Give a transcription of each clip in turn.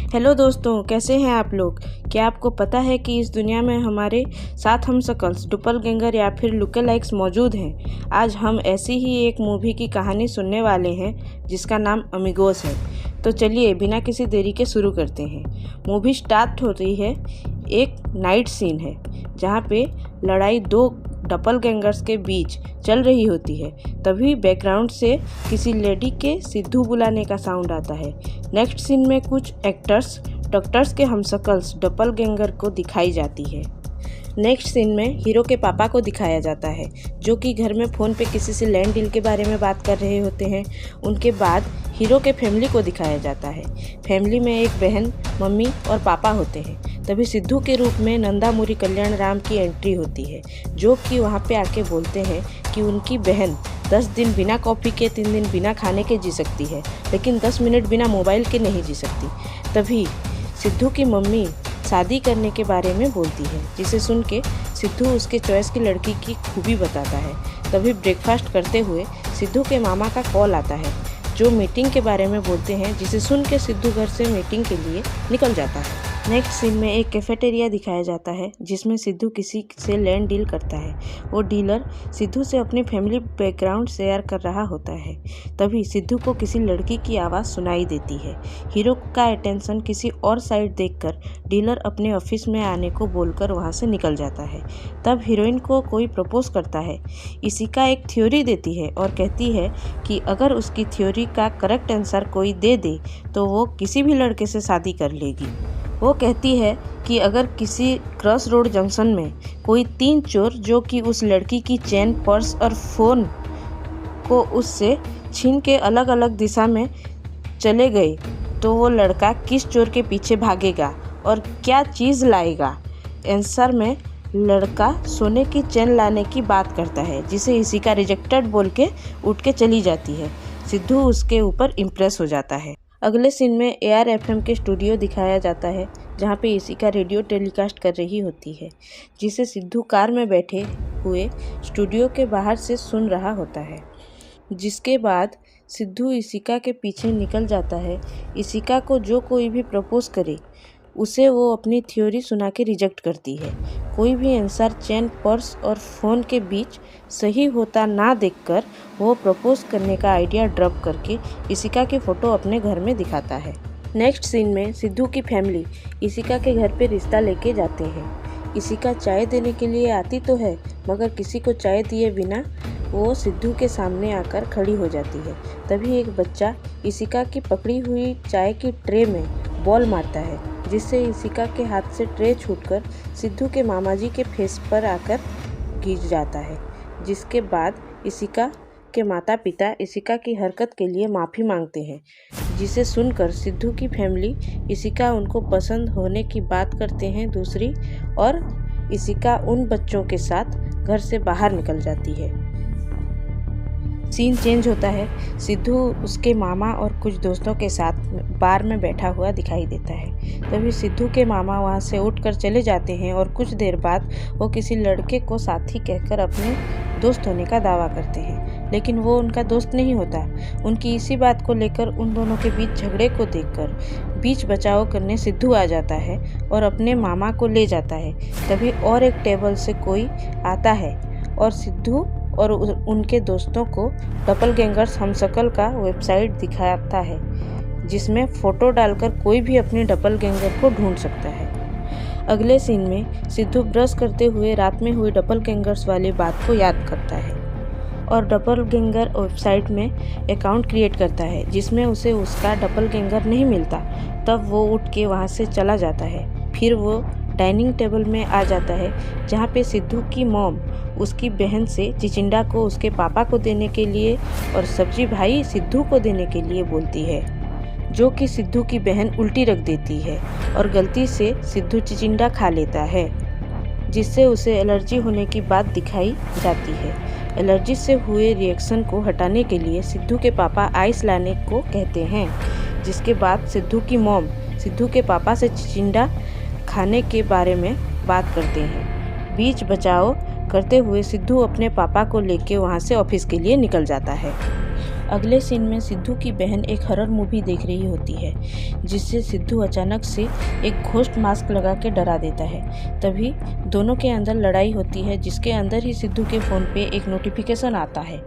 Hello दोस्तों, कैसे हैं आप लोग। क्या आपको पता है कि इस दुनिया में हमारे साथ हमशक्ल्स डुपलगैंगर या फिर लुकेलाइक्स मौजूद हैं। आज हम ऐसी ही एक मूवी की कहानी सुनने वाले हैं जिसका नाम अमिगोस है। तो चलिए बिना किसी देरी के शुरू करते हैं। मूवी स्टार्ट हो रही है, एक नाइट सीन है जहाँ पे लड़ाई दो डपलगैंगर्स के बीच चल रही होती है। तभी बैकग्राउंड से किसी लेडी के सिद्धू बुलाने का साउंड आता है। नेक्स्ट सीन में कुछ एक्टर्स डॉक्टर्स के हमशक्ल्स डपलगैंगर को दिखाई जाती है। नेक्स्ट सीन में हीरो के पापा को दिखाया जाता है जो कि घर में फ़ोन पे किसी से लैंड डील के बारे में बात कर रहे होते हैं। उनके बाद हीरो के फैमिली को दिखाया जाता है। फैमिली में एक बहन, मम्मी और पापा होते हैं। तभी सिद्धू के रूप में नंदामुरी कल्याण राम की एंट्री होती है जो कि वहाँ पे आके बोलते हैं कि उनकी बहन 10 दिन बिना कॉफ़ी के, 3 दिन बिना खाने के जी सकती है, लेकिन 10 मिनट बिना मोबाइल के नहीं जी सकती। तभी सिद्धू की मम्मी शादी करने के बारे में बोलती है, जिसे सुन के सिद्धू उसके चॉइस की लड़की की खूबी बताता है। तभी ब्रेकफास्ट करते हुए सिद्धू के मामा का कॉल आता है जो मीटिंग के बारे में बोलते हैं, जिसे सुन के सिद्धू घर से मीटिंग के लिए निकल जाता है। नेक्स्ट सीन में एक कैफेटेरिया दिखाया जाता है जिसमें सिद्धू किसी से लैंड डील करता है। वो डीलर सिद्धू से अपनी फैमिली बैकग्राउंड शेयर कर रहा होता है। तभी सिद्धू को किसी लड़की की आवाज़ सुनाई देती है। हीरो का अटेंशन किसी और साइड देखकर डीलर अपने ऑफिस में आने को बोलकर वहाँ से निकल जाता है। तब हीरोइन को कोई प्रपोज करता है। इसी का एक थ्योरी देती है और कहती है कि अगर उसकी थ्योरी का करेक्ट आंसर कोई दे दे तो वो किसी भी लड़के से शादी कर लेगी। वो कहती है कि अगर किसी क्रॉस रोड जंक्शन में कोई 3 चोर जो कि उस लड़की की चेन, पर्स और फ़ोन को उससे छीन के अलग अलग दिशा में चले गए तो वो लड़का किस चोर के पीछे भागेगा और क्या चीज़ लाएगा। आंसर में लड़का सोने की चेन लाने की बात करता है, जिसे इसी का रिजेक्टेड बोल के उठ के चली जाती है। सिद्धू उसके ऊपर इम्प्रेस हो जाता है। अगले सीन में AR FM के स्टूडियो दिखाया जाता है जहाँ पे इसी का रेडियो टेलीकास्ट कर रही होती है, जिसे सिद्धू कार में बैठे हुए स्टूडियो के बाहर से सुन रहा होता है। जिसके बाद सिद्धू इसिका के पीछे निकल जाता है। इसिका को जो कोई भी प्रपोज करे उसे वो अपनी थ्योरी सुना के रिजेक्ट करती है। कोई भी आंसर चेन, पर्स और फ़ोन के बीच सही होता ना देखकर वो प्रपोज करने का आइडिया ड्रॉप करके इसिका की फ़ोटो अपने घर में दिखाता है। नेक्स्ट सीन में सिद्धू की फैमिली इसिका के घर पे रिश्ता लेके जाते हैं। इसिका चाय देने के लिए आती तो है, मगर किसी को चाय दिए बिना वो सिद्धू के सामने आकर खड़ी हो जाती है। तभी एक बच्चा इसिका की पकड़ी हुई चाय की ट्रे में बॉल मारता है, जिससे इसिका के हाथ से ट्रे छूटकर सिद्धू के मामा जी के फेस पर आकर गिर जाता है। जिसके बाद इसिका के माता पिता इसिका की हरकत के लिए माफ़ी मांगते हैं, जिसे सुनकर सिद्धू की फैमिली इसिका उनको पसंद होने की बात करते हैं दूसरी, और इसिका उन बच्चों के साथ घर से बाहर निकल जाती है। सीन चेंज होता है। सिद्धू उसके मामा और कुछ दोस्तों के साथ बार में बैठा हुआ दिखाई देता है। तभी सिद्धू के मामा वहां से उठकर चले जाते हैं और कुछ देर बाद वो किसी लड़के को साथी कहकर अपने दोस्त होने का दावा करते हैं, लेकिन वो उनका दोस्त नहीं होता। उनकी इसी बात को लेकर उन दोनों के बीच झगड़े को देखकर बीच बचाव करने सिद्धू आ जाता है और अपने मामा को ले जाता है। तभी और एक टेबल से कोई आता है और सिद्धू और उनके दोस्तों को डपलगैंगर्स हमशक्ल का वेबसाइट दिखाता है, जिसमें फ़ोटो डालकर कोई भी अपने डपलगैंगर को ढूंढ सकता है। अगले सीन में सिद्धू ब्रश करते हुए रात में हुई डपलगैंगर्स वाली बात को याद करता है और डपलगैंगर वेबसाइट में अकाउंट क्रिएट करता है, जिसमें उसे उसका डपलगैंगर नहीं मिलता। तब वो उठ के वहाँ से चला जाता है। फिर वो डाइनिंग टेबल में आ जाता है जहाँ पे सिद्धू की मॉम उसकी बहन से चिचिंडा को उसके पापा को देने के लिए और सब्जी भाई सिद्धू को देने के लिए बोलती है, जो कि सिद्धू की बहन उल्टी रख देती है और गलती से सिद्धू चिचिंडा खा लेता है, जिससे उसे एलर्जी होने की बात दिखाई जाती है। एलर्जी से हुए रिएक्शन को हटाने के लिए सिद्धू के पापा आइस लाने को कहते हैं, जिसके बाद सिद्धू की मॉम सिद्धू के पापा से चिचिंडा खाने के बारे में बात करते हैं। बीच बचाव करते हुए सिद्धू अपने पापा को लेके वहाँ से ऑफिस के लिए निकल जाता है। अगले सीन में सिद्धू की बहन एक हॉरर मूवी देख रही होती है, जिससे सिद्धू अचानक से एक घोस्ट मास्क लगा के डरा देता है। तभी दोनों के अंदर लड़ाई होती है, जिसके अंदर ही सिद्धू के फ़ोन पे एक नोटिफिकेशन आता है,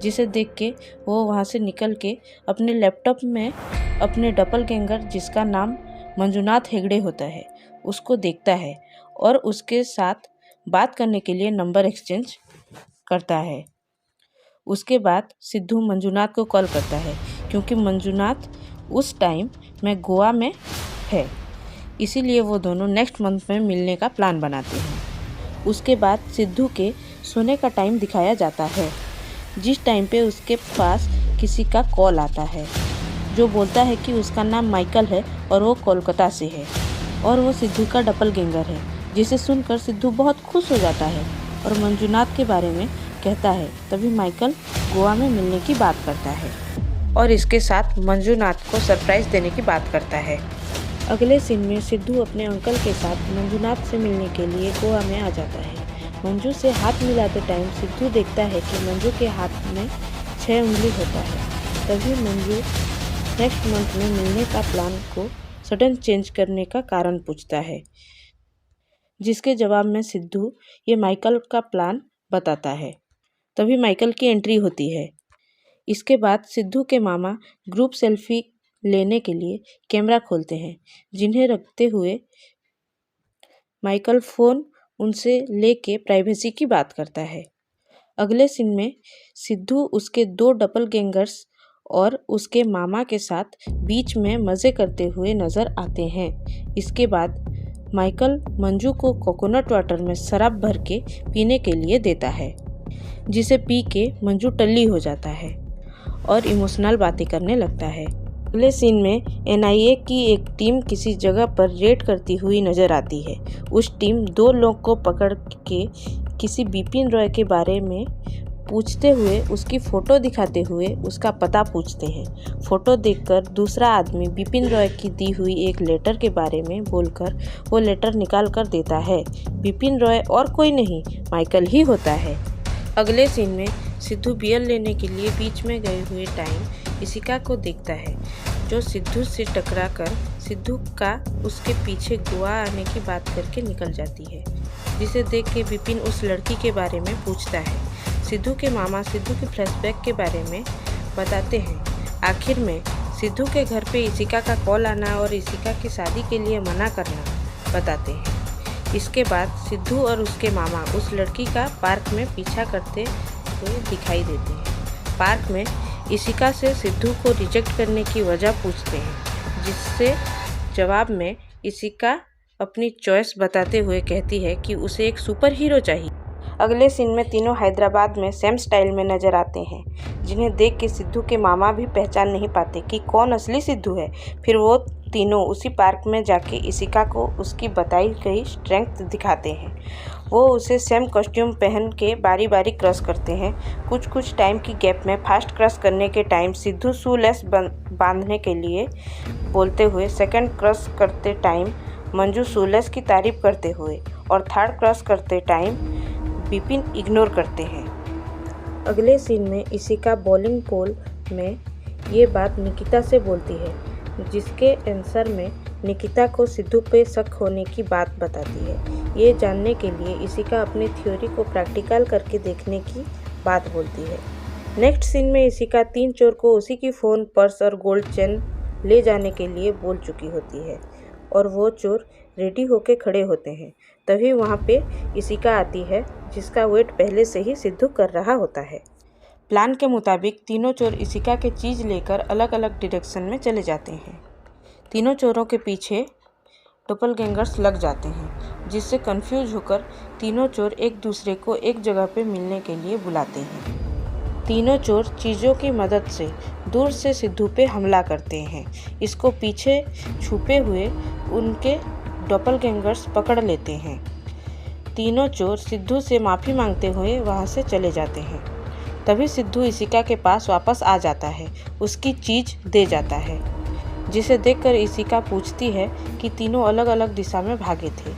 जिसे देख के वो वहाँ से निकल के अपने लैपटॉप में अपने डबलगैंगर, जिसका नाम मंजुनाथ हेगड़े होता है, उसको देखता है और उसके साथ बात करने के लिए नंबर एक्सचेंज करता है। उसके बाद सिद्धू मंजुनाथ को कॉल करता है, क्योंकि मंजुनाथ उस टाइम में गोवा में है, इसीलिए वो दोनों नेक्स्ट मंथ में मिलने का प्लान बनाते हैं। उसके बाद सिद्धू के सोने का टाइम दिखाया जाता है, जिस टाइम पे उसके पास किसी का कॉल आता है, जो बोलता है कि उसका नाम माइकल है और वो कोलकाता से है और वो सिद्धू का डबलगैंगर है, जिसे सुनकर सिद्धू बहुत खुश हो जाता है और मंजुनाथ के बारे में कहता है। तभी माइकल गोवा में मिलने की बात करता है और इसके साथ मंजुनाथ को सरप्राइज देने की बात करता है। अगले सीन में सिद्धू अपने अंकल के साथ मंजुनाथ से मिलने के लिए गोवा में आ जाता है। मंजू से हाथ मिलाते टाइम सिद्धू देखता है कि मंजू के हाथ में 6 उंगली होता है। तभी मंजू नेक्स्ट मंथ में मिलने का प्लान को सडन चेंज करने का कारण पूछता है, जिसके जवाब में सिद्धू ये माइकल का प्लान बताता है। तभी माइकल की एंट्री होती है। इसके बाद सिद्धू के मामा ग्रुप सेल्फी लेने के लिए कैमरा खोलते हैं, जिन्हें रखते हुए माइकल फ़ोन उनसे लेके प्राइवेसी की बात करता है। अगले सीन में सिद्धू उसके 2 डबलगैंगर्स और उसके मामा के साथ बीच में मज़े करते हुए नज़र आते हैं। इसके बाद माइकल मंजू को कोकोनट वाटर में शराब भर के पीने के लिए देता है, जिसे पी के मंजू टल्ली हो जाता है और इमोशनल बातें करने लगता है। अगले सीन में एनआईए की एक टीम किसी जगह पर रेड करती हुई नजर आती है। उस टीम 2 लोग को पकड़ के किसी बिपिन रॉय के बारे में पूछते हुए उसकी फ़ोटो दिखाते हुए उसका पता पूछते हैं। फ़ोटो देखकर दूसरा आदमी बिपिन रॉय की दी हुई एक लेटर के बारे में बोलकर वो लेटर निकाल कर देता है। बिपिन रॉय और कोई नहीं, माइकल ही होता है। अगले सीन में सिद्धू बियर लेने के लिए बीच में गए हुए टाइम इशिका को देखता है, जो सिद्धू से टकरा कर सिद्धू का उसके पीछे गोवा आने की बात करके निकल जाती है, जिसे देख के बिपिन उस लड़की के बारे में पूछता है। सिद्धू के मामा सिद्धू के फ्लैशबैक के बारे में बताते हैं। आखिर में सिद्धू के घर पे इशिका का कॉल आना और इशिका की शादी के लिए मना करना बताते हैं। इसके बाद सिद्धू और उसके मामा उस लड़की का पार्क में पीछा करते हुए दिखाई देते हैं। पार्क में इशिका से सिद्धू को रिजेक्ट करने की वजह पूछते हैं, जिससे जवाब में इशिका अपनी चॉइस बताते हुए कहती है कि उसे एक सुपर हीरो चाहिए। अगले सीन में तीनों हैदराबाद में सेम स्टाइल में नजर आते हैं, जिन्हें देख के सिद्धू के मामा भी पहचान नहीं पाते कि कौन असली सिद्धू है। फिर वो तीनों उसी पार्क में जाके इशिका को उसकी बताई गई स्ट्रेंथ दिखाते हैं। वो उसे सेम कॉस्ट्यूम पहन के बारी बारी क्रश करते हैं। कुछ टाइम की गैप में फास्ट क्रश करने के टाइम सिद्धू शूलेस बांधने के लिए बोलते हुए, सेकंड क्रश करते टाइम मंजू शूलेस की तारीफ करते हुए और थर्ड क्रश करते टाइम बिपिन इग्नोर करते हैं। अगले सीन में इशिका बॉलिंग पोल में ये बात निकिता से बोलती है, जिसके आंसर में निकिता को सिद्धू पे शक होने की बात बताती है। ये जानने के लिए इशिका अपनी थ्योरी को प्रैक्टिकल करके देखने की बात बोलती है। नेक्स्ट सीन में इशिका 3 चोर को उसी की फ़ोन, पर्स और गोल्ड चेन ले जाने के लिए बोल चुकी होती है और वो चोर रेडी होके खड़े होते हैं। तभी वहाँ पे इशिका आती है, जिसका वेट पहले से ही सिद्धू कर रहा होता है। प्लान के मुताबिक तीनों चोर इशिका के चीज़ लेकर अलग अलग डायरेक्शन में चले जाते हैं। तीनों चोरों के पीछे डबलगैंगर्स लग जाते हैं, जिससे कंफ्यूज होकर तीनों चोर एक दूसरे को एक जगह पे मिलने के लिए बुलाते हैं। तीनों चोर चीज़ों की मदद से दूर से सिद्धू पे हमला करते हैं। इसको पीछे छुपे हुए उनके डबलगैंगर्स पकड़ लेते हैं। तीनों चोर सिद्धू से माफ़ी मांगते हुए वहाँ से चले जाते हैं। तभी सिद्धू इशिका के पास वापस आ जाता है, उसकी चीज़ दे जाता है, जिसे देखकर इशिका पूछती है कि तीनों अलग अलग दिशा में भागे थे।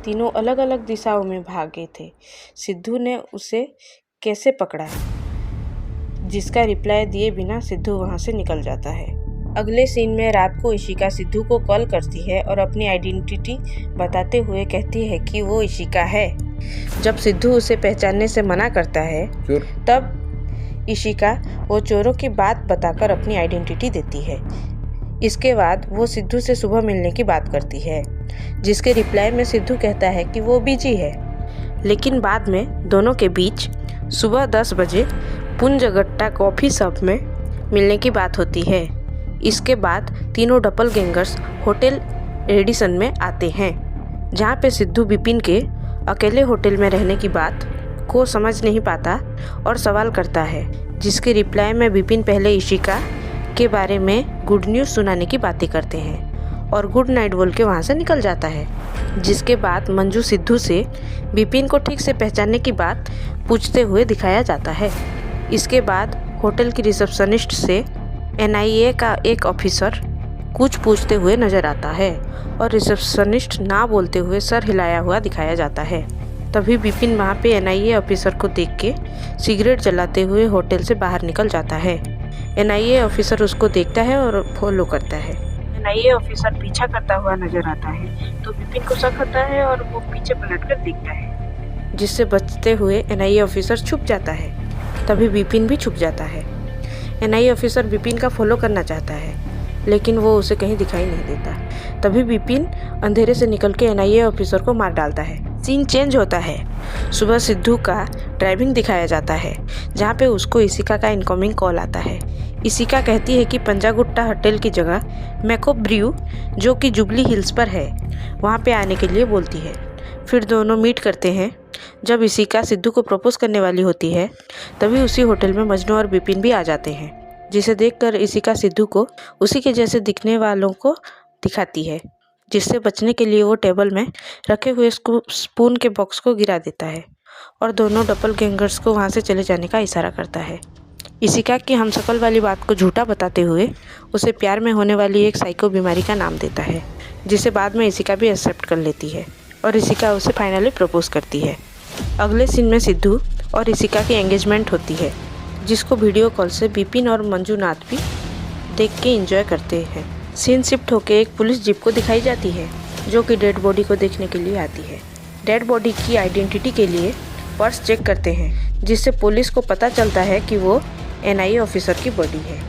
तीनों अलग अलग दिशाओं में भागे थे। सिद्धू ने उसे कैसे पकड़ा, जिसका रिप्लाई दिए बिना सिद्धू वहां से निकल जाता है। अगले सीन में रात को इशिका सिद्धू को कॉल करती है और अपनी आइडेंटिटी बताते हुए कहती है कि वो इशिका है। जब सिद्धू उसे पहचानने से मना करता है तब इशिका वो चोरों की बात बताकर अपनी आइडेंटिटी देती है। इसके बाद वो सिद्धू से सुबह मिलने की बात करती है, जिसके रिप्लाई में सिद्धू कहता है कि वो बिजी है। लेकिन बाद में दोनों के बीच सुबह 10 बजे पुंजगट्टा कॉफ़ी शॉप में मिलने की बात होती है। इसके बाद तीनों डबलगैंगर्स होटल रेडिसन में आते हैं, जहाँ पे सिद्धू विपिन के अकेले होटल में रहने की बात को समझ नहीं पाता और सवाल करता है, जिसके रिप्लाई में विपिन पहले इशिका के बारे में गुड न्यूज़ सुनाने की बातें करते हैं और गुड नाइट बोल के वहाँ से निकल जाता है। जिसके बाद मंजू सिद्धू से विपिन को ठीक से पहचानने की बात पूछते हुए दिखाया जाता है। इसके बाद होटल की रिसेप्शनिस्ट से NIA का एक ऑफिसर कुछ पूछते हुए नजर आता है और रिसेप्शनिस्ट ना बोलते हुए सर हिलाया हुआ दिखाया जाता है। तभी विपिन वहाँ पे NIA ऑफिसर को देख के सिगरेट जलाते हुए होटल से बाहर निकल जाता है। NIA ऑफिसर उसको देखता है और फॉलो करता है। NIA ऑफिसर पीछा करता हुआ नजर आता है तो विपिन को शक होता है और वो पीछे पलटकर देखता है, जिससे बचते हुए NIA ऑफिसर छुप जाता है। तभी विपिन भी छुप जाता है। NIA ऑफिसर विपिन का फॉलो करना चाहता है, लेकिन वो उसे कहीं दिखाई नहीं देता। तभी विपिन अंधेरे से निकल के NIA ऑफिसर को मार डालता है। सीन चेंज होता है। सुबह सिद्धू का ड्राइविंग दिखाया जाता है, जहाँ पे उसको इशिका का इनकमिंग कॉल आता है। इशिका कहती है कि पंजागुट्टा होटल की जगह मैको ब्रू, जो कि जुबली हिल्स पर है, वहाँ पे आने के लिए बोलती है। फिर दोनों मीट करते हैं। जब इशिका सिद्धू को प्रपोज करने वाली होती है तभी उसी होटल में मजनू और विपिन भी आ जाते हैं, जिसे देखकर इशिका सिद्धू को उसी के जैसे दिखने वालों को दिखाती है, जिससे बचने के लिए वो टेबल में रखे हुए स्पून के बॉक्स को गिरा देता है और दोनों डबलगैंगर्स को वहाँ से चले जाने का इशारा करता है। इशिका की हमशक्ल वाली बात को झूठा बताते हुए उसे प्यार में होने वाली एक साइको बीमारी का नाम देता है, जिसे बाद में इशिका भी एक्सेप्ट कर लेती है और इशिका उसे फाइनली प्रपोज करती है। अगले सीन में सिद्धू और इशिका की एंगेजमेंट होती है, जिसको वीडियो कॉल से विपिन और मंजूनाथ भी देख के एंजॉय करते हैं। सीन शिफ्ट होकर एक पुलिस जीप को दिखाई जाती है, जो कि डेड बॉडी को देखने के लिए आती है। डेड बॉडी की आइडेंटिटी के लिए पर्स चेक करते हैं, जिससे पुलिस को पता चलता है कि वो NIA ऑफिसर की बॉडी है।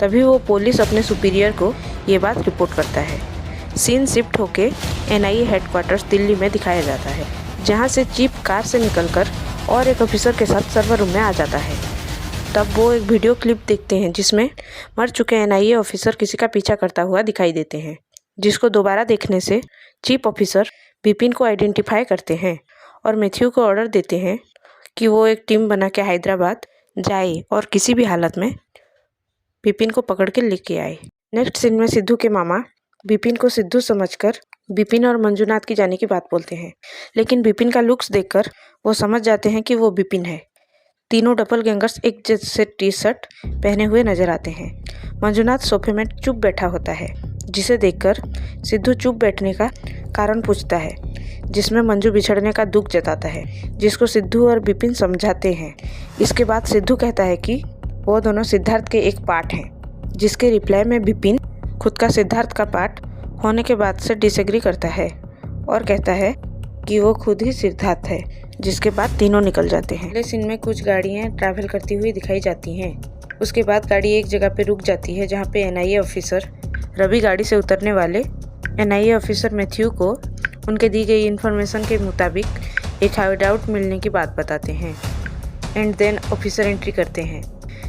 तभी वो पुलिस अपने सुपीरियर को ये बात रिपोर्ट करता है। सीन शिफ्ट होके NIA हेडक्वार्टर्स दिल्ली में दिखाया जाता है, जहाँ से चीफ कार से निकलकर और एक ऑफिसर के साथ सर्वर रूम में आ जाता है। तब वो एक वीडियो क्लिप देखते हैं, जिसमें मर चुके NIA ऑफिसर किसी का पीछा करता हुआ दिखाई देते हैं, जिसको दोबारा देखने से चीफ ऑफिसर विपिन को आइडेंटिफाई करते हैं और मैथ्यू को ऑर्डर देते हैं कि वो एक टीम बना के हैदराबाद जाए और किसी भी हालत में विपिन को पकड़ के लेके आए। नेक्स्ट सीन में सिद्धू के मामा विपिन को सिद्धू समझकर विपिन और मंजूनाथ की जाने की बात बोलते हैं, लेकिन विपिन का लुक्स देखकर वो समझ जाते हैं कि वो विपिन है। तीनों डबलगैंगर्स एक जैसे टी-शर्ट पहने हुए नजर आते हैं। मंजूनाथ सोफे में चुप बैठा होता है, जिसे देखकर सिद्धू चुप बैठने का कारण पूछता है, जिसमें मंजू बिछड़ने का दुख जताता है, जिसको सिद्धू और विपिन समझाते हैं। इसके बाद सिद्धू कहता है कि वो दोनों सिद्धार्थ के एक पार्ट हैं, जिसके रिप्लाई में विपिन खुद का सिद्धार्थ का पार्ट होने के बाद से डिसएग्री करता है और कहता है कि वो खुद ही सिद्धार्थ है। जिसके बाद तीनों निकल जाते हैं। अगले सीन में कुछ गाड़ियाँ ट्रैवल करती हुई दिखाई जाती हैं। उसके बाद गाड़ी एक जगह पे रुक जाती है, जहाँ पे NIA ऑफिसर रवि गाड़ी से उतरने वाले NIA ऑफिसर मैथ्यू को उनके दी गई इन्फॉर्मेशन के मुताबिक एक हाइडआउट मिलने की बात बताते हैं। एंड देन ऑफिसर एंट्री करते हैं,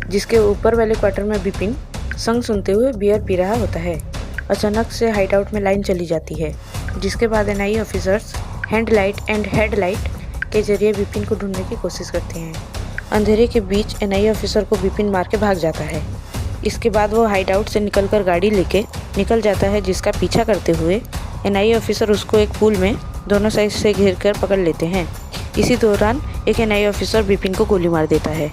जिसके ऊपर वाले क्वार्टर में विपिन संग सुनते हुए बियर पी रहा होता है। अचानक से हाइडआउट में लाइन चली जाती है, जिसके बाद NIA officers hand light and headlight के जरिए विपिन को ढूंढने की कोशिश करते हैं। अंधेरे के बीच NIA ऑफिसर को विपिन मार के भाग जाता है। इसके बाद वो हाइडआउट से निकलकर गाड़ी लेके निकल जाता है, जिसका पीछा करते हुए NIA ऑफिसर उसको एक पुल में दोनों साइड से घेर कर पकड़ लेते हैं। इसी दौरान एक NIA ऑफिसर विपिन को गोली मार देता है,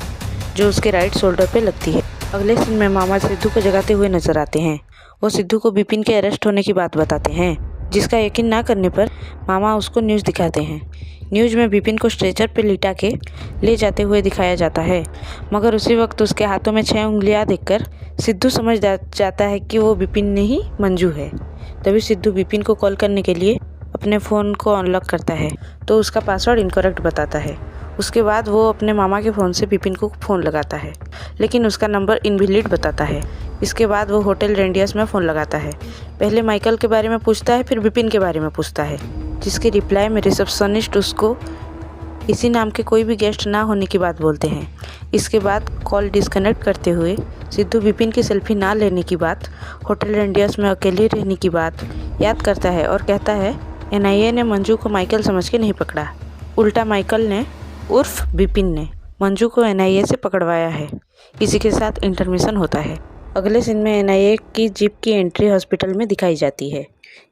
जो उसके राइट शोल्डर पे लगती है। अगले सीन में मामा सिद्धू को जगाते हुए नजर आते हैं। वो सिद्धू को विपिन के अरेस्ट होने की बात बताते हैं, जिसका यकीन ना करने पर मामा उसको न्यूज़ दिखाते हैं। न्यूज़ में विपिन को स्ट्रेचर पर लिटा के ले जाते हुए दिखाया जाता है, मगर उसी वक्त उसके हाथों में 6 उंगलियां देखकर सिद्धू समझ जाता है कि वो विपिन नहीं मंजू है। तभी सिद्धू विपिन को कॉल करने के लिए अपने फ़ोन को अनलॉक करता है तो उसका पासवर्ड इनकरेक्ट बताता है। उसके बाद वो अपने मामा के फ़ोन से विपिन को फ़ोन लगाता है, लेकिन उसका नंबर इनवैलिड बताता है। इसके बाद वो होटल रेंडियस में फ़ोन लगाता है। पहले माइकल के बारे में पूछता है, फिर विपिन के बारे में पूछता है, जिसके रिप्लाई में रिसेप्शनिस्ट उसको इसी नाम के कोई भी गेस्ट ना होने की बात बोलते हैं। इसके बाद कॉल डिस्कनेक्ट करते हुए सिद्धू विपिन की सेल्फी ना लेने की बात, होटल रेंडियस में अकेले रहने की बात याद करता है और कहता है एनआईए ने मंजू को माइकल समझ के नहीं पकड़ा, उल्टा माइकल ने उर्फ विपिन ने मंजू को एनआईए से पकड़वाया है। इसी के साथ इंटरमिशन होता है। अगले सीन में एनआईए की जीप की एंट्री हॉस्पिटल में दिखाई जाती है।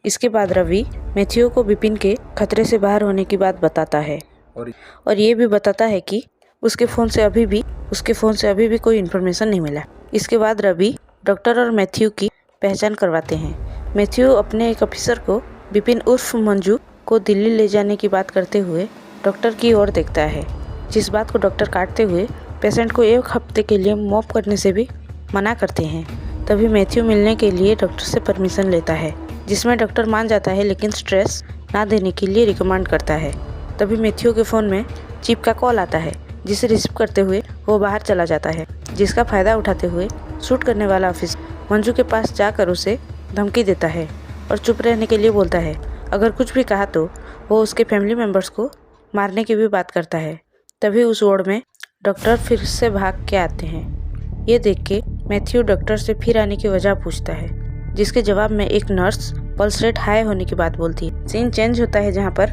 इसके बाद रवि मैथ्यू को विपिन के खतरे से बाहर होने की बात बताता है और ये भी बताता है कि उसके फ़ोन से अभी भी कोई इन्फॉर्मेशन नहीं मिला। इसके बाद रवि डॉक्टर और मैथ्यू की पहचान करवाते हैं। मैथ्यू अपने एक ऑफिसर को विपिन उर्फ मंजू को दिल्ली ले जाने की बात करते हुए डॉक्टर की ओर देखता है, जिस बात को डॉक्टर काटते हुए पेशेंट को 1 हफ्ते के लिए मॉप करने से भी मना करते हैं। तभी मैथ्यू मिलने के लिए डॉक्टर से परमिशन लेता है, जिसमें डॉक्टर मान जाता है लेकिन स्ट्रेस ना देने के लिए रिकमेंड करता है। तभी मैथ्यू के फ़ोन में चीफ का कॉल आता है, जिसे रिसीव करते हुए वो बाहर चला जाता है, जिसका फ़ायदा उठाते हुए शूट करने वाला ऑफिसर मंजू के पास जाकर उसे धमकी देता है और चुप रहने के लिए बोलता है। अगर कुछ भी कहा तो वो उसके फैमिली मेम्बर्स को मारने की भी बात करता है। तभी उस वार्ड में डॉक्टर फिर से भाग के आते हैं। ये देख के मैथ्यू डॉक्टर से फिर आने की वजह पूछता है, जिसके जवाब में एक नर्स पल्स रेट हाई होने की बात बोलती है। सीन चेंज होता है, जहाँ पर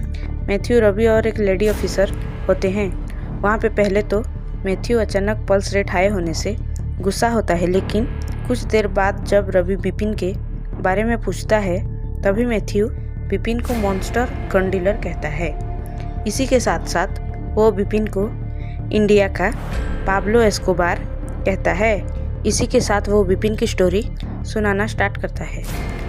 मैथ्यू, रवि और एक लेडी ऑफिसर होते हैं। वहाँ पे पहले तो मैथ्यू अचानक पल्स रेट हाई होने से गुस्सा होता है, लेकिन कुछ देर बाद जब रवि विपिन के बारे में पूछता है तभी मैथ्यू विपिन को मॉन्स्टर गन डीलर कहता है। इसी के साथ साथ वो विपिन को इंडिया का पाब्लो एस्कोबार कहता है। इसी के साथ वो विपिन की स्टोरी सुनाना स्टार्ट करता है।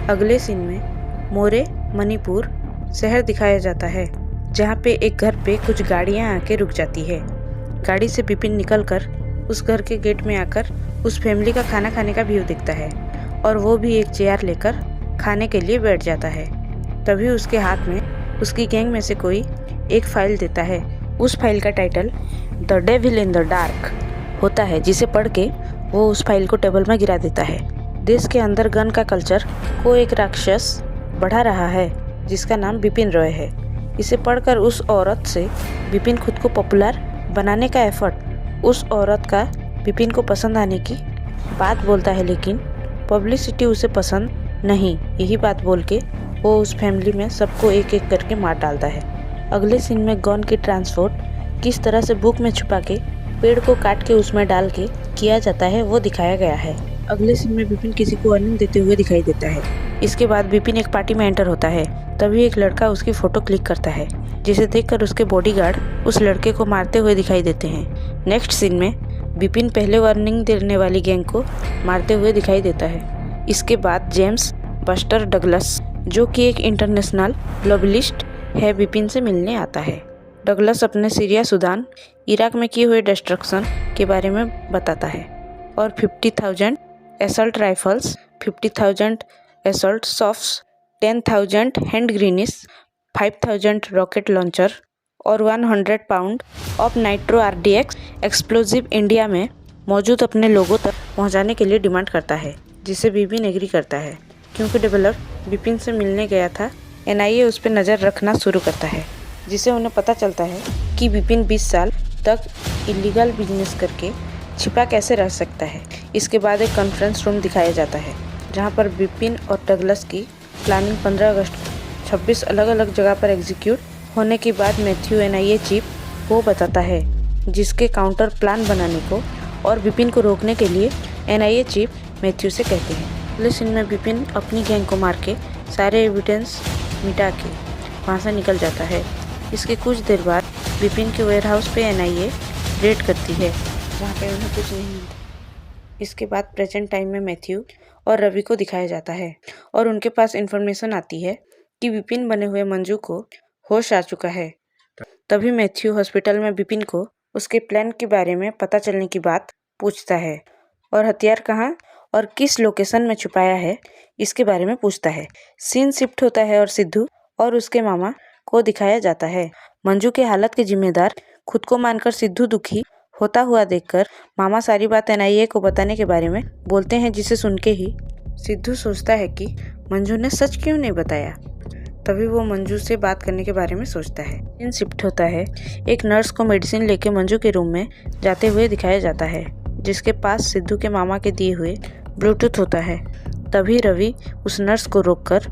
अगले सीन में मोरे मणिपुर शहर दिखाया जाता है, जहाँ पे एक घर पे कुछ गाड़ियाँ आके रुक जाती है। गाड़ी से विपिन निकलकर उस घर के गेट में आकर उस फैमिली का खाना खाने का व्यू दिखता है और वो भी एक चेयर लेकर खाने के लिए बैठ जाता है। तभी उसके हाथ में उसकी गैंग में से कोई एक फाइल देता है। उस फाइल का title the devil in the dark होता है, जिसे पढ़ के वो उस फाइल को टेबल में गिरा देता है। देश के अंदर गन का कल्चर को एक राक्षस बढ़ा रहा है, जिसका नाम विपिन रॉय है। इसे पढ़कर उस औरत से विपिन खुद को पॉपुलर बनाने का एफर्ट उस औरत का विपिन को पसंद आने की बात बोलता है, लेकिन पब्लिसिटी उसे पसंद नहीं। यही बात बोल के वो उस फैमिली में सबको एक एक करके मार डालता है। अगले सीन में गन की ट्रांसपोर्ट किस तरह से बुक में छुपा के पेड़ को काट के उसमें डाल के किया जाता है वो दिखाया गया है। अगले सीन में विपिन किसी को वार्निंग देते हुए दिखाई देता है। इसके बाद विपिन एक पार्टी में एंटर होता है। तभी एक लड़का उसकी फ़ोटो क्लिक करता है, जिसे देखकर उसके बॉडीगार्ड उस लड़के को मारते हुए दिखाई देते हैं। नेक्स्ट सीन में विपिन पहले वार्निंग देने वाली गैंग को मारते हुए दिखाई देता है। इसके बाद जेम्स बस्टर डगलस, जो कि एक इंटरनेशनल ग्लोबलिस्ट है, विपिन से मिलने आता है। डगलस अपने सीरिया, सुदान, इराक में किए हुए डिस्ट्रक्शन के बारे में बताता है और 50,000 असल्ट राइफल्स, 50,000 असल्ट सॉफ्ट्स, 10,000 हैंड ग्रेनेड्स, 5,000 रॉकेट लॉन्चर और 100 pound of nitro RDX explosive India में मौजूद अपने लोगों तक पहुंचाने के लिए डिमांड करता है, जिसे विपिन एग्री करता है। क्योंकि डेवलपर विपिन से मिलने गया था, एनआईए उस पर नज़र रखना शुरू करता है, जिसे उन्हें पता चलता है कि विपिन 20 साल तक इलीगल बिजनेस करके छिपा कैसे रह सकता है। इसके बाद एक कॉन्फ्रेंस रूम दिखाया जाता है, जहां पर विपिन और डगलस की प्लानिंग 15 अगस्त को 26 अलग अलग जगह पर एग्जीक्यूट होने के बाद मैथ्यू एनआईए चीफ को बताता है, जिसके काउंटर प्लान बनाने को और विपिन को रोकने के लिए एनआईए चीफ मैथ्यू से कहते हैं। अगले सीन में विपिन अपनी गैंग को मार के सारे एविडेंस मिटा के वहाँ से निकल जाता है। इसके कुछ देर बाद विपिन के वेयरहाउस पे एनआईए रेड करती है, जहाँ पे उन्हें कुछ नहीं मिलता। इसके बाद प्रेजेंट टाइम में मैथ्यू और रवि को दिखाया जाता है और उनके पास इन्फॉर्मेशन आती है कि विपिन बने हुए मंजू को होश आ चुका है। तभी मैथ्यू हॉस्पिटल में विपिन को उसके प्लान के बारे में पता चलने की बात पूछता है और हथियार कहाँ और किस लोकेशन में छुपाया है इसके बारे में पूछता है। सीन शिफ्ट होता है और सिद्धू और उसके मामा को दिखाया जाता है। मंजू के हालत के जिम्मेदार खुद को मानकर सिद्धू दुखी होता हुआ देखकर मामा सारी बात एनआईए को बताने के बारे में बोलते हैं, जिसे सुन के ही सिद्धू सोचता है कि मंजू ने सच क्यों नहीं बताया। तभी वो मंजू से बात करने के बारे में सोचता है। सीन शिफ्ट होता है। एक नर्स को मेडिसिन लेके मंजू के रूम में जाते हुए दिखाया जाता है, जिसके पास सिद्धू के मामा के दिए हुए ब्लूटूथ होता है। तभी रवि उस नर्स को रोककर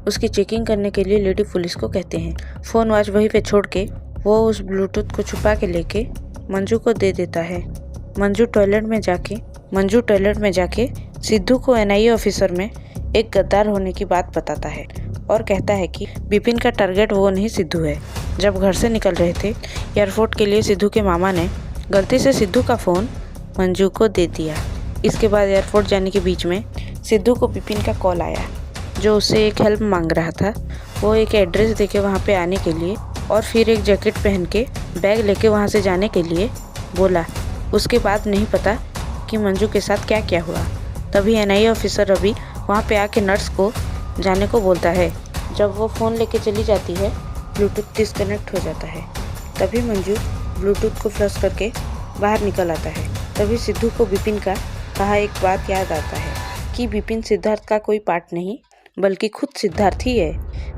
उसकी चेकिंग करने के लिए लेडी पुलिस को कहते हैं। फ़ोन वॉच वहीं पे छोड़ के वो उस ब्लूटूथ को छुपा के लेके मंजू को दे देता है। मंजू टॉयलेट में जाके सिद्धू को एनआईए ऑफिसर में एक गद्दार होने की बात बताता है और कहता है कि विपिन का टारगेट वो नहीं सिद्धू है। जब घर से निकल रहे थे एयरपोर्ट के लिए, सिद्धू के मामा ने गलती से सिद्धू का फ़ोन मंजू को दे दिया। इसके बाद एयरपोर्ट जाने के बीच में सिद्धू को विपिन का कॉल आया, जो उससे एक हेल्प मांग रहा था। वो एक एड्रेस देके वहाँ पे आने के लिए और फिर एक जैकेट पहन के बैग लेके वहाँ से जाने के लिए बोला। उसके बाद नहीं पता कि मंजू के साथ क्या क्या हुआ। तभी एनआईए ऑफिसर रवि वहाँ पे आके नर्स को जाने को बोलता है। जब वो फ़ोन लेके चली जाती है, ब्लूटूथ डिस्कनेक्ट हो जाता है। तभी मंजू ब्लूटूथ को फ्लश करके बाहर निकल आता है। तभी सिद्धू को विपिन का कहा एक बात याद आता है कि विपिन सिद्धार्थ का कोई पार्ट नहीं बल्कि खुद सिद्धार्थ ही है।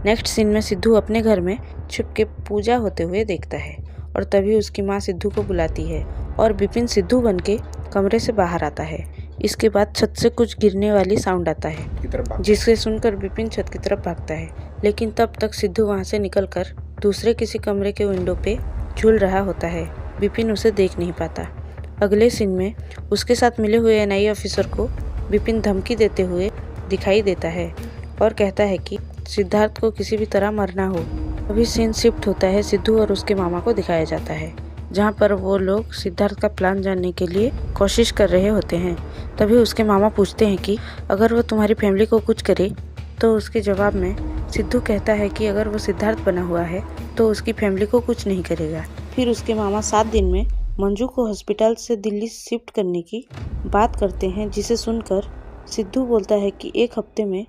नेक्स्ट सीन में सिद्धू अपने घर में छुप के पूजा होते हुए देखता है और तभी उसकी माँ सिद्धू को बुलाती है और विपिन सिद्धू बन के कमरे से बाहर आता है। इसके बाद छत से कुछ गिरने वाली साउंड आता है, जिसे सुनकर विपिन छत की तरफ भागता है। लेकिन तब तक सिद्धू वहाँ से निकलकर दूसरे किसी कमरे के विंडो पे झूल रहा होता है। विपिन उसे देख नहीं पाता। अगले सीन में उसके साथ मिले हुए एनआईए ऑफिसर को विपिन धमकी देते हुए दिखाई देता है और कहता है कि सिद्धार्थ को किसी भी तरह मरना हो। अभी सीन शिफ्ट होता है। सिद्धू और उसके मामा को दिखाया जाता है, जहाँ पर वो लोग सिद्धार्थ का प्लान जानने के लिए कोशिश कर रहे होते हैं। तभी उसके मामा पूछते हैं कि अगर वो तुम्हारी फैमिली को कुछ करे, तो उसके जवाब में सिद्धू कहता है कि अगर वो सिद्धार्थ बना हुआ है तो उसकी फैमिली को कुछ नहीं करेगा। फिर उसके मामा 7 दिन में मंजू को हॉस्पिटल से दिल्ली शिफ्ट करने की बात करते हैं, जिसे सुनकर सिद्धू बोलता है कि 1 हफ्ते में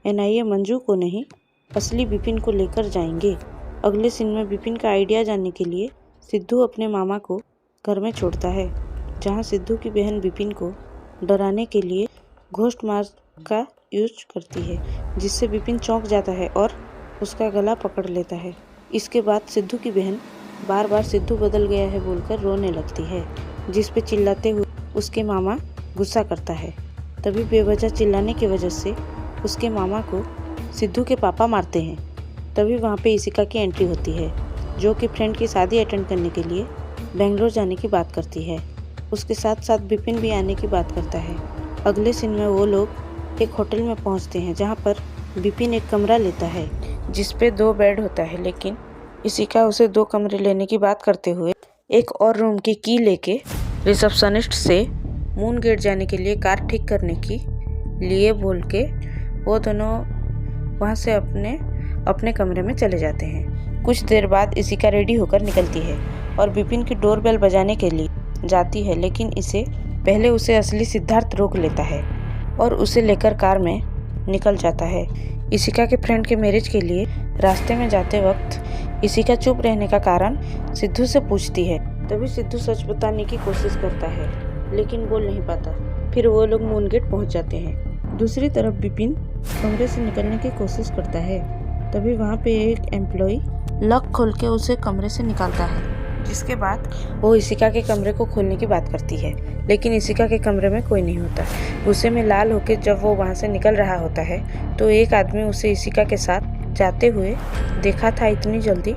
एनआईए मंजू को नहीं, असली विपिन को लेकर जाएंगे। अगले सीन में विपिन का आइडिया जानने के लिए सिद्धू अपने मामा को घर में छोड़ता है, जहां सिद्धू की बहन विपिन को डराने के लिए घोस्ट मास्क का यूज करती है, जिससे विपिन चौंक जाता है और उसका गला पकड़ लेता है। इसके बाद सिद्धू की बहन बार बार सिद्धू बदल गया है बोलकर रोने लगती है, जिस पे चिल्लाते हुए उसके मामा गुस्सा करता है। तभी बेवजह चिल्लाने की वजह से उसके मामा को सिद्धू के पापा मारते हैं। तभी वहाँ पे इशिका की एंट्री होती है, जो कि फ्रेंड की शादी अटेंड करने के लिए बेंगलोर जाने की बात करती है। उसके साथ साथ विपिन भी आने की बात करता है। अगले सीन में वो लोग एक होटल में पहुंचते हैं, जहां पर विपिन एक कमरा लेता है जिस पे 2 बेड होता है, लेकिन इशिका उसे 2 कमरे लेने की बात करते हुए एक और रूम की की लेके रिसेप्शनिस्ट से मून गेट जाने के लिए कार ठीक करने की लिए बोल के वो दोनों वहाँ से अपने कमरे में चले जाते हैं। कुछ देर बाद इशिका रेडी होकर निकलती है और विपिन की डोरबेल बजाने के लिए जाती है, लेकिन पहले उसे असली सिद्धार्थ रोक लेता है और उसे लेकर कार में निकल जाता है। इशिका के फ्रेंड के मैरिज के लिए रास्ते में जाते वक्त इशिका चुप रहने का कारण सिद्धू से पूछती है। तभी सिद्धू सच बताने की कोशिश करता है, लेकिन बोल नहीं पाता। फिर वो लोग मून गेट पहुँच जाते हैं। दूसरी तरफ विपिन कमरे से निकलने की कोशिश करता है। तभी वहाँ पे एक एम्प्लॉई लॉक खोल के उसे कमरे से निकालता है, जिसके बाद वो इशिका के कमरे को खोलने की बात करती है, लेकिन इशिका के कमरे में कोई नहीं होता। गुस्से में लाल होकर जब वो वहाँ से निकल रहा होता है तो एक आदमी उसे इशिका के साथ जाते हुए देखा था। इतनी जल्दी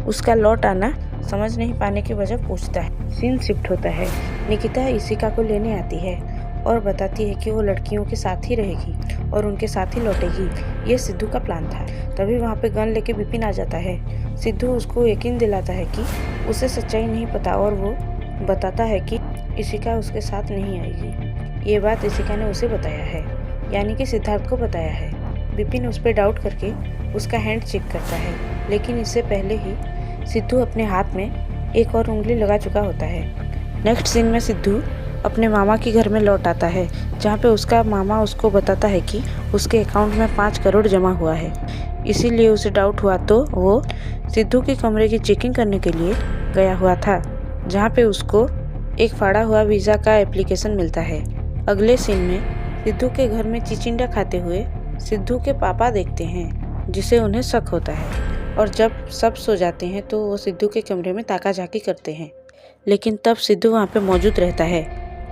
उसका लौट आना समझ नहीं पाने की वजह पूछता है। सीन शिफ्ट होता है। निकिता इशिका को लेने आती है और बताती है कि वो लड़कियों के साथ ही रहेगी और उनके साथ ही लौटेगी। ये सिद्धू का प्लान था। तभी वहाँ पे गन लेके विपिन आ जाता है। सिद्धू उसको यकीन दिलाता है कि उसे सच्चाई नहीं पता और वो बताता है कि इशिका उसके साथ नहीं आएगी। ये बात इशिका ने उसे बताया है, यानी कि सिद्धार्थ को बताया है। विपिन उस पर डाउट करके उसका हैंड चेक करता है, लेकिन इससे पहले ही सिद्धू अपने हाथ में एक और उंगली लगा चुका होता है। नेक्स्ट सीन में सिद्धू अपने मामा के घर में लौट आता है, जहाँ पे उसका मामा उसको बताता है कि उसके अकाउंट में 5 करोड़ जमा हुआ है। इसीलिए उसे डाउट हुआ तो वो सिद्धू के कमरे की चेकिंग करने के लिए गया हुआ था, जहाँ पे उसको एक फाड़ा हुआ वीज़ा का एप्लीकेशन मिलता है। अगले सीन में सिद्धू के घर में चिचिंडा खाते हुए सिद्धू के पापा देखते हैं, जिसे उन्हें शक होता है। और जब सब सो जाते हैं तो वो सिद्धू के कमरे में ताका झाकी करते हैं, लेकिन तब सिद्धू वहाँ पे मौजूद रहता है।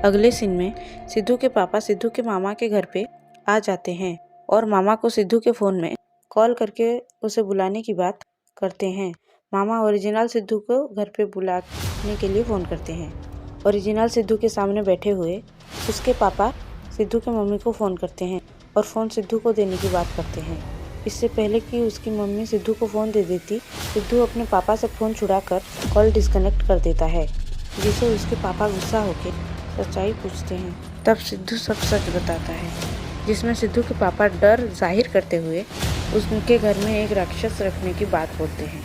अगले सीन में सिद्धू के पापा सिद्धू के मामा के घर पे आ जाते हैं और मामा को सिद्धू के फ़ोन में कॉल करके उसे बुलाने की बात करते हैं। मामा ओरिजिनल सिद्धू को घर पे बुलाने के लिए फ़ोन करते हैं। ओरिजिनल सिद्धू के सामने बैठे हुए उसके पापा सिद्धू के मम्मी को फ़ोन करते हैं और फ़ोन सिद्धू को देने की बात करते हैं। इससे पहले कि उसकी मम्मी सिद्धू को फ़ोन दे देती, सिद्धू अपने पापा से फ़ोन छुड़ाकर कॉल डिस्कनेक्ट कर देता है, जिसे उसके पापा गुस्सा होकर सच्चाई पूछते हैं। तब सिद्धू सब सच बताता है, जिसमें सिद्धू के पापा डर जाहिर करते हुए उनके घर में एक राक्षस रखने की बात बोलते हैं,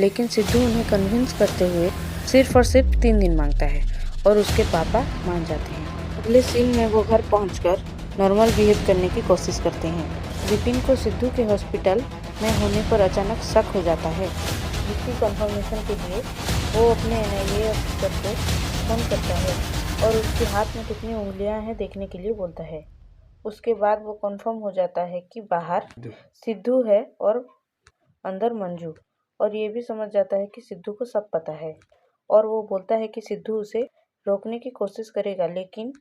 लेकिन सिद्धू उन्हें कन्विंस करते हुए सिर्फ और सिर्फ 3 दिन मांगता है और उसके पापा मान जाते हैं। अगले सीन में वो घर पहुंचकर नॉर्मल बिहेव करने की कोशिश करते हैं। विपिन को सिद्धू के हॉस्पिटल में होने पर अचानक शक हो जाता है, जिसकी कंफर्मेशन के लिए वो अपने NIA अफसर को फोन करता है और उसके हाथ में कितनी उंगलियां हैं देखने के लिए बोलता है। उसके बाद वो कंफर्म हो जाता है कि बाहर सिद्धू है और अंदर मंजू, और ये भी समझ जाता है कि सिद्धू को सब पता है। और वो बोलता है कि सिद्धू उसे रोकने की कोशिश करेगा लेकिन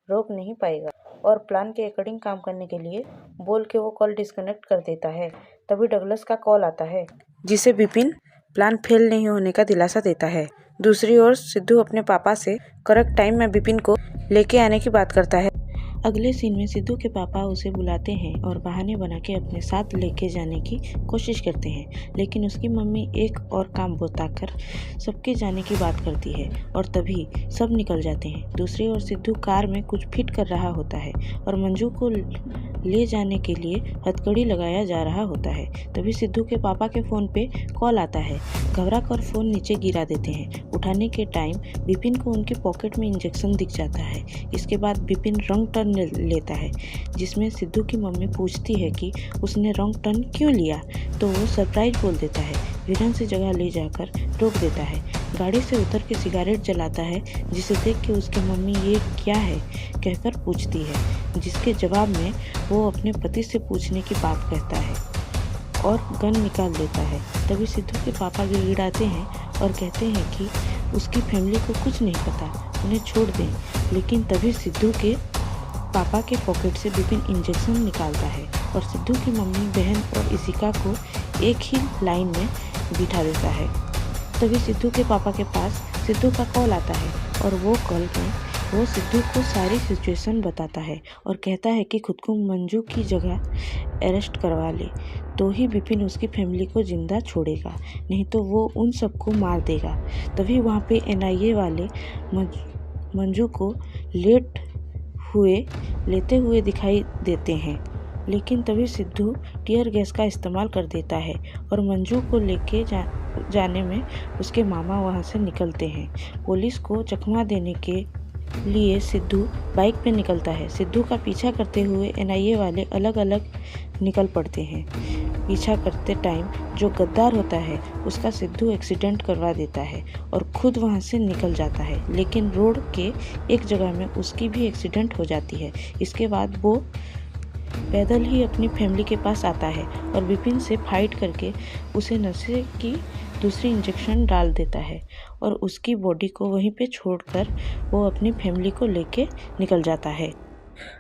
रोक नहीं पाएगा, और प्लान के अकॉर्डिंग काम करने के लिए बोल के वो कॉल डिस्कनेक्ट कर देता है। तभी डगलस का कॉल आता है, जिसे विपिन प्लान फेल नहीं होने का दिलासा देता है। दूसरी ओर सिद्धू अपने पापा से करेक्ट टाइम में विपिन को लेके आने की बात करता है। अगले सीन में सिद्धू के पापा उसे बुलाते हैं और बहाने बना के अपने साथ लेके जाने की कोशिश करते हैं, लेकिन उसकी मम्मी एक और काम बताकर सबके जाने की बात करती है और तभी सब निकल जाते हैं। दूसरी ओर सिद्धू कार में कुछ फिट कर रहा होता है और मंजू को ले जाने के लिए हथकड़ी लगाया जा रहा होता है। तभी सिद्धू के पापा के फ़ोन पे कॉल आता है। घबरा कर फ़ोन नीचे गिरा देते हैं। उठाने के टाइम विपिन को उनके पॉकेट में इंजेक्शन दिख जाता है। इसके बाद विपिन रॉन्ग टर्न लेता है, जिसमें सिद्धू की मम्मी पूछती है कि उसने रॉन्ग टर्न क्यों लिया, तो वो सरप्राइज बोल देता है। वीरन से जगह ले जाकर रोक देता है। गाड़ी से उतर के सिगरेट जलाता है, जिसे देख के उसकी मम्मी ये क्या है कहकर पूछती है, जिसके जवाब में वो अपने पति से पूछने की बात कहता है और गन निकाल देता है। तभी सिद्धू के पापा गिड़गिड़ाते हैं और कहते हैं कि उसकी फैमिली को कुछ नहीं पता, उन्हें छोड़ दें। लेकिन तभी सिद्धू के पापा के पॉकेट से विपिन इंजेक्शन निकालता है और सिद्धू की मम्मी, बहन और इशिका को एक ही लाइन में बिठा देता है। तभी सिद्धू के पापा के पास सिद्धू का कॉल आता है और वो कॉल में वो सिद्धू को सारी सिचुएशन बताता है और कहता है कि खुद को मंजू की जगह अरेस्ट करवा ले तो ही विपिन उसकी फैमिली को जिंदा छोड़ेगा, नहीं तो वो उन सबको मार देगा। तभी वहाँ पे NIA वाले मंजू को लेते हुए दिखाई देते हैं, लेकिन तभी सिद्धू टीयर गैस का इस्तेमाल कर देता है और मंजू को लेके जाने में उसके मामा वहां से निकलते हैं। पुलिस को चकमा देने के लिए सिद्धू बाइक पे निकलता है। सिद्धू का पीछा करते हुए NIA वाले अलग अलग निकल पड़ते हैं। पीछा करते टाइम जो गद्दार होता है उसका सिद्धू एक्सीडेंट करवा देता है और खुद वहां से निकल जाता है, लेकिन रोड के एक जगह में उसकी भी एक्सीडेंट हो जाती है। इसके बाद वो पैदल ही अपनी फैमिली के पास आता है और विपिन से फाइट करके उसे नशे की दूसरी इंजेक्शन डाल देता है और उसकी बॉडी को वहीं पे छोड़कर वो अपनी फैमिली को लेके निकल जाता है।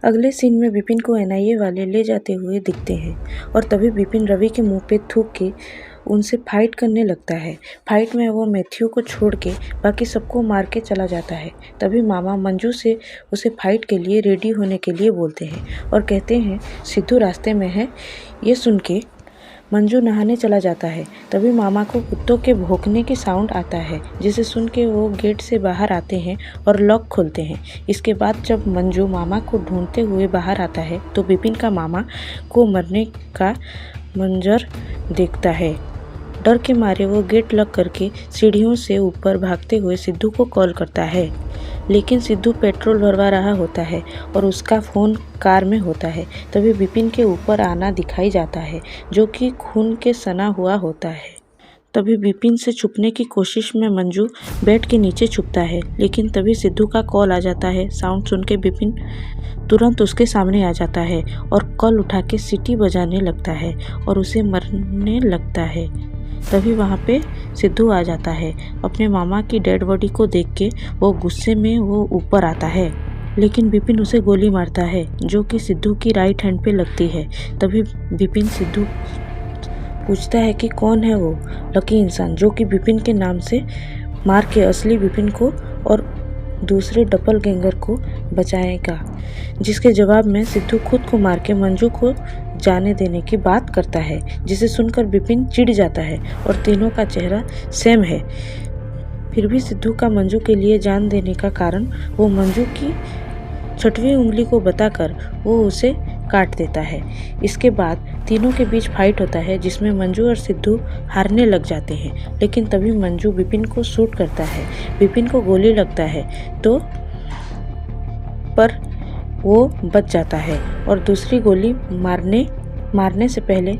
अगले सीन में विपिन को NIA वाले ले जाते हुए दिखते हैं और तभी विपिन रवि के मुंह पे थूक के उनसे फाइट करने लगता है। फाइट में वो मैथ्यू को छोड़ के बाकी सबको मार के चला जाता है। तभी मामा मंजू से उसे फाइट के लिए रेडी होने के लिए बोलते हैं और कहते हैं सिद्धू रास्ते में है। ये सुन के मंजू नहाने चला जाता है। तभी मामा को कुत्तों के भौंकने की साउंड आता है, जिसे सुन के वो गेट से बाहर आते हैं और लॉक खोलते हैं। इसके बाद जब मंजू मामा को ढूंढते हुए बाहर आता है तो विपिन का मामा को मरने का मंजर देखता है, डर के मारे वो गेट लॉक करके सीढ़ियों से ऊपर भागते हुए सिद्धू को कॉल करता है, लेकिन सिद्धू पेट्रोल भरवा रहा होता है और उसका फ़ोन कार में होता है। तभी विपिन के ऊपर आना दिखाई जाता है, जो कि खून के सना हुआ होता है। तभी विपिन से छुपने की कोशिश में मंजू बेड के नीचे छुपता है, लेकिन तभी सिद्धू का कॉल आ जाता है। साउंड सुन के विपिन तुरंत उसके सामने आ जाता है और कॉल उठा के सीटी बजाने लगता है और उसे मरने लगता है। तभी वहाँ पे सिद्धू आ जाता है। अपने मामा की डेड बॉडी को देख के वो गुस्से में वो ऊपर आता है, लेकिन विपिन उसे गोली मारता है, जो कि सिद्धू की राइट हैंड पे लगती है। तभी विपिन सिद्धू पूछता है कि कौन है वो लकी इंसान जो कि विपिन के नाम से मार के असली विपिन को और दूसरे डबलगैंगर को बचाएगा, जिसके जवाब में सिद्धू खुद को मार के मंजू को जाने देने की बात करता है, जिसे सुनकर विपिन चिढ़ जाता है और तीनों का चेहरा सेम है। फिर भी सिद्धू का मंजू के लिए जान देने का कारण वो मंजू की 6वीं उंगली को बताकर वो उसे काट देता है। इसके बाद तीनों के बीच फाइट होता है, जिसमें मंजू और सिद्धू हारने लग जाते हैं, लेकिन तभी मंजू विपिन को शूट करता है। विपिन को गोली लगता है तो पर वो बच जाता है और दूसरी गोली मारने से पहले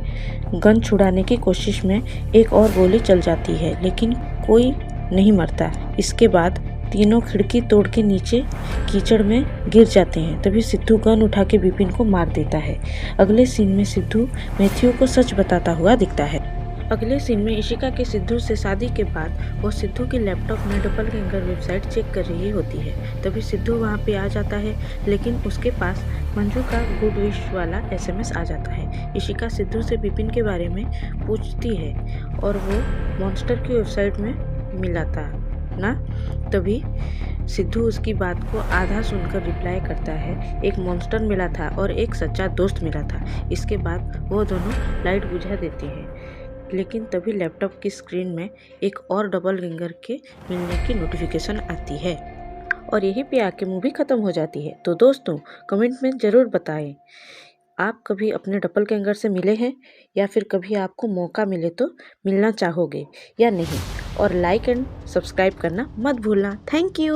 गन छुड़ाने की कोशिश में एक और गोली चल जाती है, लेकिन कोई नहीं मरता। इसके बाद तीनों खिड़की तोड़ के नीचे कीचड़ में गिर जाते हैं। तभी सिद्धू गन उठा के विपिन को मार देता है। अगले सीन में सिद्धू मैथ्यू को सच बताता हुआ दिखता है। अगले सीन में इशिका के सिद्धू से शादी के बाद वो सिद्धू के लैपटॉप में डबलगैंगर वेबसाइट चेक कर रही होती है। तभी सिद्धू वहाँ पे आ जाता है, लेकिन उसके पास मंजू का गुड विश वाला SMS आ जाता है। इशिका सिद्धू से विपिन के बारे में पूछती है और वो मॉन्स्टर की वेबसाइट में मिला था ना। तभी सिद्धू उसकी बात को आधा सुनकर रिप्लाई करता है, एक मॉन्स्टर मिला था और एक सच्चा दोस्त मिला था। इसके बाद वो दोनों लाइट बुझा देती हैं, लेकिन तभी लैपटॉप की स्क्रीन में एक और डबलगैंगर के मिलने की नोटिफिकेशन आती है और यहीं पे आके मूवी ख़त्म हो जाती है। तो दोस्तों कमेंट में ज़रूर बताएं, आप कभी अपने डबलगैंगर से मिले हैं या फिर कभी आपको मौका मिले तो मिलना चाहोगे या नहीं, और लाइक एंड सब्सक्राइब करना मत भूलना। Thank you.